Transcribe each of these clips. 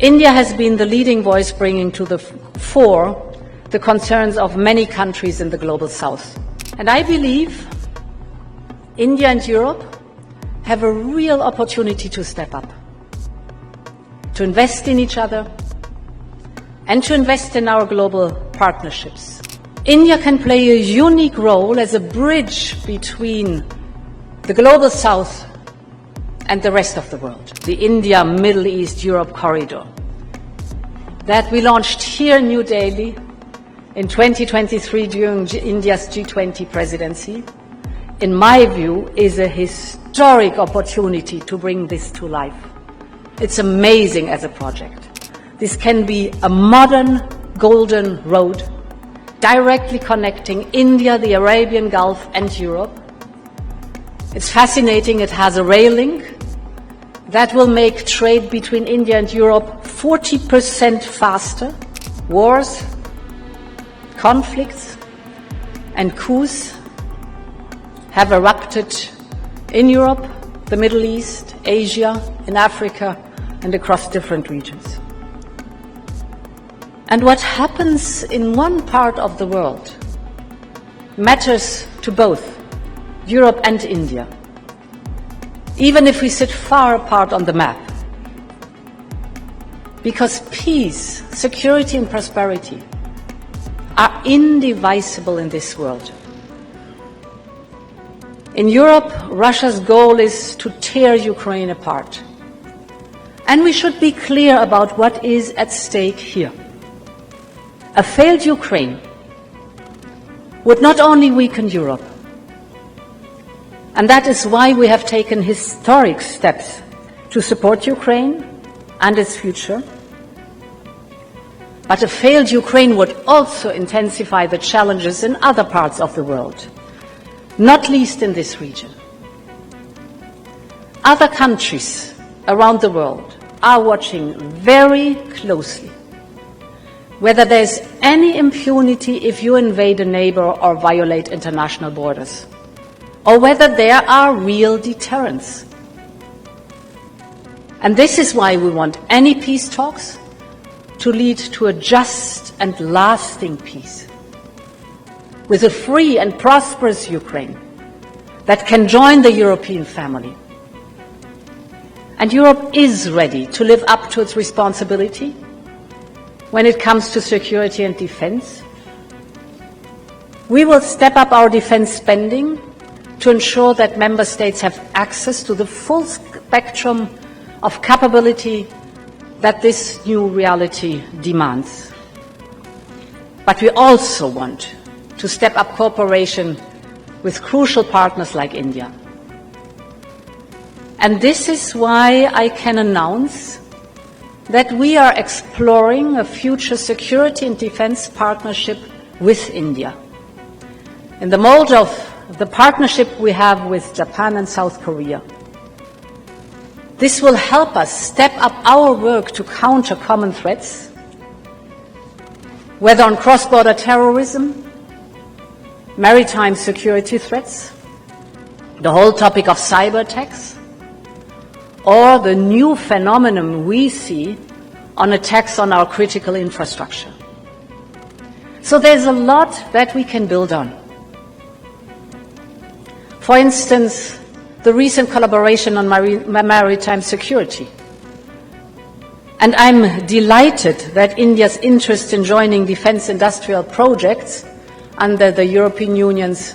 India has been the leading voice, bringing to the fore the concerns of many countries in the global south. And I believe India and Europe have a real opportunity to step up, to invest in each other, and to invest in our global partnerships. India can play a unique role as a bridge between the global south and the rest of the world, the India, Middle East, Europe corridor that we launched here in New Delhi in 2023 during India's G20 presidency, in my view, is a historic opportunity to bring this to life. It's amazing as a project. This can be a modern golden road directly connecting India, the Arabian Gulf and Europe. It's fascinating. It has a rail link that will make trade between India and Europe 40% faster. Wars, conflicts and coups have erupted in Europe, the Middle East, Asia, in Africa, and across different regions. And what happens in one part of the world matters to both Europe and India, even if we sit far apart on the map. Because peace, security and prosperity are indivisible in this world. In Europe, Russia's goal is to tear Ukraine apart. And we should be clear about what is at stake here. A failed Ukraine would not only weaken Europe, and that is why we have taken historic steps to support Ukraine and its future. But a failed Ukraine would also intensify the challenges in other parts of the world, not least in this region. Other countries around the world are watching very closely whether there is any impunity if you invade a neighbor or violate international borders, or whether there are real deterrents. And this is why we want any peace talks to lead to a just and lasting peace, with a free and prosperous Ukraine that can join the European family. And Europe is ready to live up to its responsibility when it comes to security and defense. We will step up our defense spending to ensure that member states have access to the full spectrum of capability that this new reality demands. But we also want to step up cooperation with crucial partners like India. And this is why I can announce that we are exploring a future security and defense partnership with India, in the mold of the partnership we have with Japan and South Korea. This will help us step up our work to counter common threats, whether on cross-border terrorism, maritime security threats, the whole topic of cyber attacks, or the new phenomenon we see on attacks on our critical infrastructure. So there's a lot that we can build on. For instance, the recent collaboration on maritime security. And I'm delighted that India's interest in joining defense industrial projects under the European Union's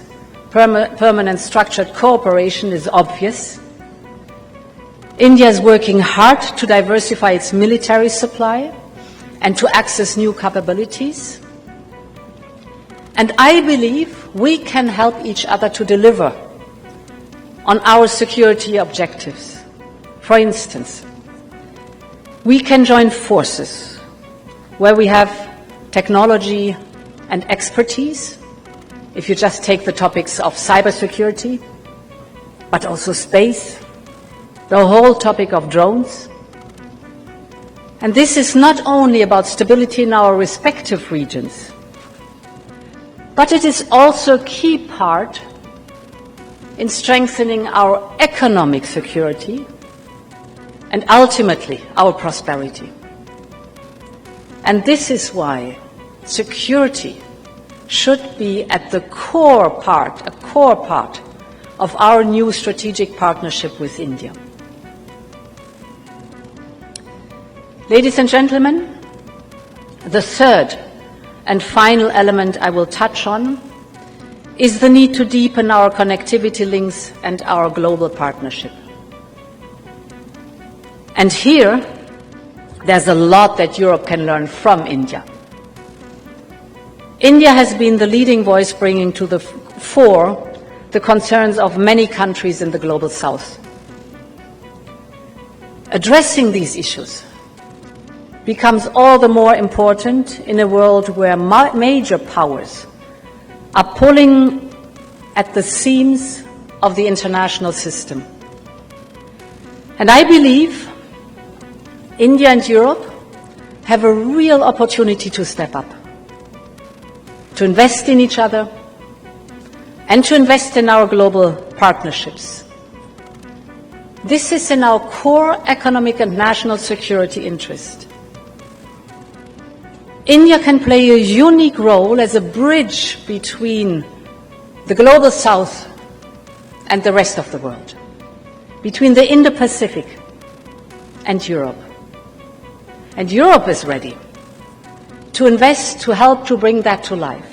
permanent structured cooperation is obvious. India is working hard to diversify its military supply and to access new capabilities. And I believe we can help each other to deliver on our security objectives. For instance, we can join forces where we have technology and expertise, if you just take the topics of cybersecurity, but also space, the whole topic of drones. And this is not only about stability in our respective regions, but it is also a key part in strengthening our economic security and ultimately our prosperity. And this is why security should be at the core part of our new strategic partnership with India. Ladies and gentlemen, the third and final element I will touch on is the need to deepen our connectivity links and our global partnership. And here, there's a lot that Europe can learn from India. India has been the leading voice bringing to the fore the concerns of many countries in the global south. Addressing these issues becomes all the more important in a world where major powers are pulling at the seams of the international system. And I believe India and Europe have a real opportunity to step up, to invest in each other, and to invest in our global partnerships. This is in our core economic and national security interest. India can play a unique role as a bridge between the global south and the rest of the world, between the Indo-Pacific and Europe. And Europe is ready to invest, to help to bring that to life.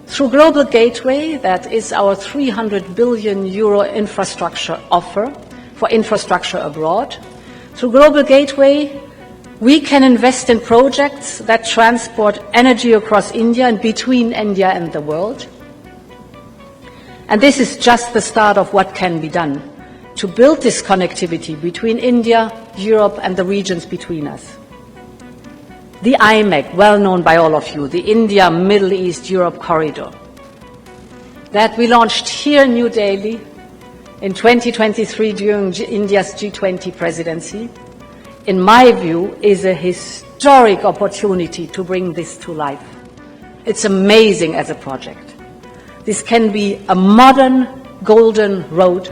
Through Global Gateway, that is our €300 billion infrastructure offer for infrastructure abroad, through Global Gateway, we can invest in projects that transport energy across India and between India and the world. And this is just the start of what can be done to build this connectivity between India, Europe, and the regions between us. The IMEC, well known by all of you, the India, Middle East, Europe corridor, that we launched here in New Delhi in 2023 during India's G20 presidency, in my view, is a historic opportunity to bring this to life. It's amazing as a project. This can be a modern golden road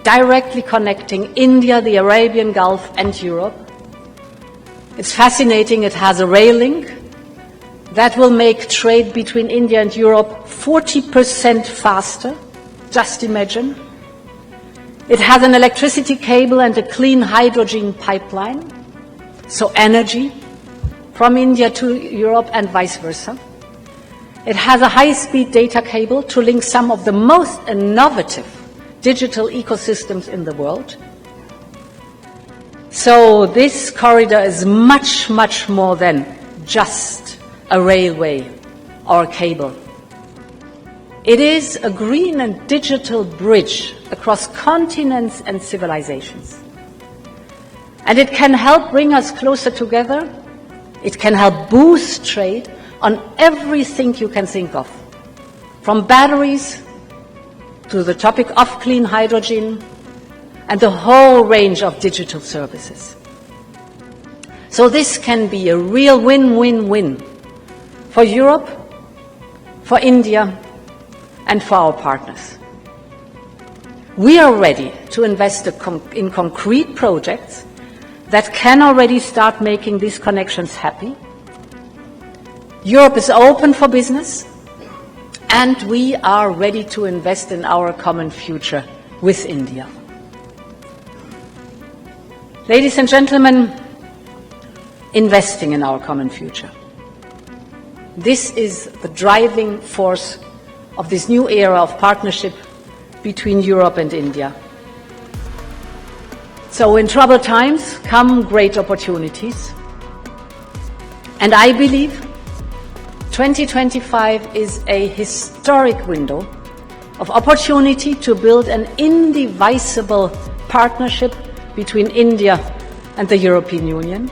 directly connecting India, the Arabian Gulf, and Europe. It's fascinating. It has a rail link that will make trade between India and Europe 40% faster. Just imagine. It has an electricity cable and a clean hydrogen pipeline, so energy from India to Europe and vice versa. It has a high-speed data cable to link some of the most innovative digital ecosystems in the world. So this corridor is much, much more than just a railway or a cable. It is a green and digital bridge across continents and civilizations. And it can help bring us closer together. It can help boost trade on everything you can think of, from batteries to the topic of clean hydrogen and the whole range of digital services. So this can be a real win-win-win for Europe, for India, and for our partners. We are ready to invest in concrete projects that can already start making these connections happy. Europe is open for business, and we are ready to invest in our common future with India. Ladies and gentlemen, investing in our common future. This is the driving force of this new era of partnership between Europe and India. So in troubled times come great opportunities. And I believe 2025 is a historic window of opportunity to build an indivisible partnership between India and the European Union.